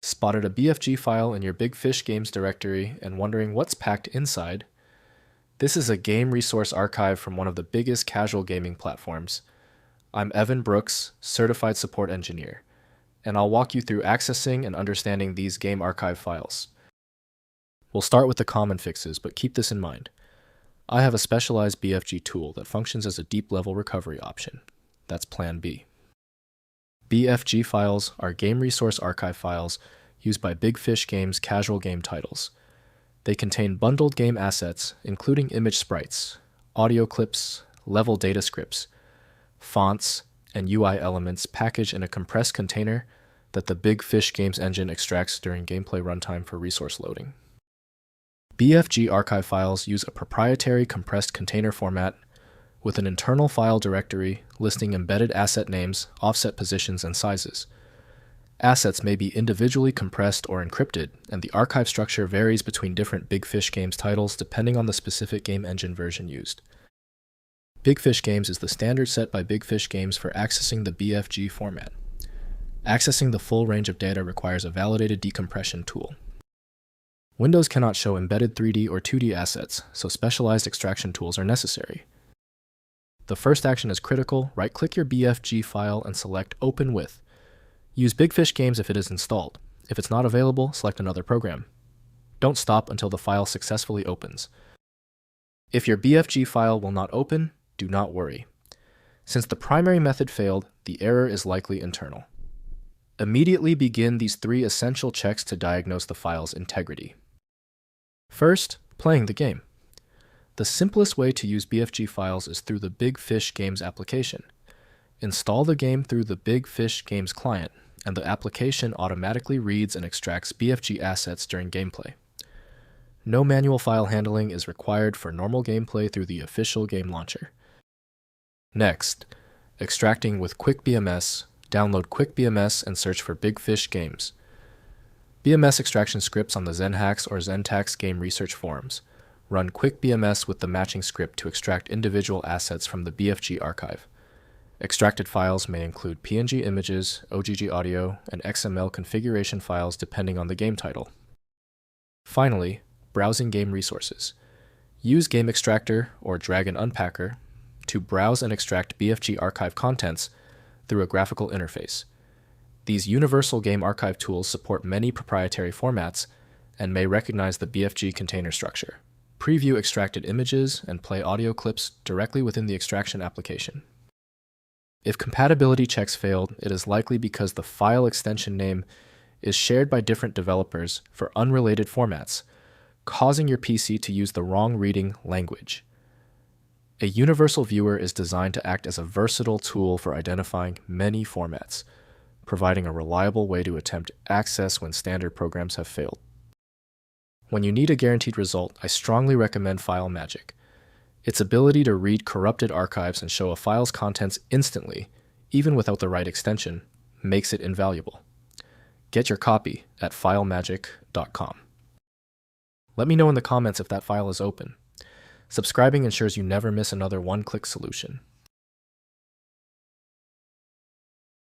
Spotted a BFG file in your Big Fish Games directory and wondering what's packed inside? This is a game resource archive from one of the biggest casual gaming platforms. I'm Evan Brooks, Certified Support Engineer, and I'll walk you through accessing and understanding these game archive files. We'll start with the common fixes, but keep this in mind. I have a specialized BFG tool that functions as a deep-level recovery option. That's Plan B. BFG files are game resource archive files used by Big Fish Games' casual game titles. They contain bundled game assets, including image sprites, audio clips, level data scripts, fonts, and UI elements packaged in a compressed container that the Big Fish Games engine extracts during gameplay runtime for resource loading. BFG archive files use a proprietary compressed container format with an internal file directory listing embedded asset names, offset positions, and sizes. Assets may be individually compressed or encrypted, and the archive structure varies between different Big Fish Games titles depending on the specific game engine version used. Big Fish Games is the standard set by Big Fish Games for accessing the BFG format. Accessing the full range of data requires a validated decompression tool. Windows cannot show embedded 3D or 2D assets, so specialized extraction tools are necessary. The first action is critical. Right-click your BFG file and select Open With. Use Big Fish Games if it is installed. If it's not available, select another program. Don't stop until the file successfully opens. If your BFG file will not open, do not worry. Since the primary method failed, the error is likely internal. Immediately begin these 3 essential checks to diagnose the file's integrity. First, playing the game. The simplest way to use BFG files is through the Big Fish Games application. Install the game through the Big Fish Games client, and the application automatically reads and extracts BFG assets during gameplay. No manual file handling is required for normal gameplay through the official game launcher. Next, extracting with QuickBMS, download QuickBMS and search for Big Fish Games. BMS extraction scripts on the ZenHacks or ZenTax game research forums. Run QuickBMS with the matching script to extract individual assets from the BFG archive. Extracted files may include PNG images, OGG audio, and XML configuration files depending on the game title. Finally, browsing game resources. Use Game Extractor or Drag and Unpacker to browse and extract BFG archive contents through a graphical interface. These universal game archive tools support many proprietary formats and may recognize the BFG container structure. Preview extracted images and play audio clips directly within the extraction application. If compatibility checks failed, it is likely because the file extension name is shared by different developers for unrelated formats, causing your PC to use the wrong reading language. A universal viewer is designed to act as a versatile tool for identifying many formats, providing a reliable way to attempt access when standard programs have failed. When you need a guaranteed result, I strongly recommend FileMagic. Its ability to read corrupted archives and show a file's contents instantly, even without the right extension, makes it invaluable. Get your copy at filemagic.com. Let me know in the comments if that file is open. Subscribing ensures you never miss another one-click solution.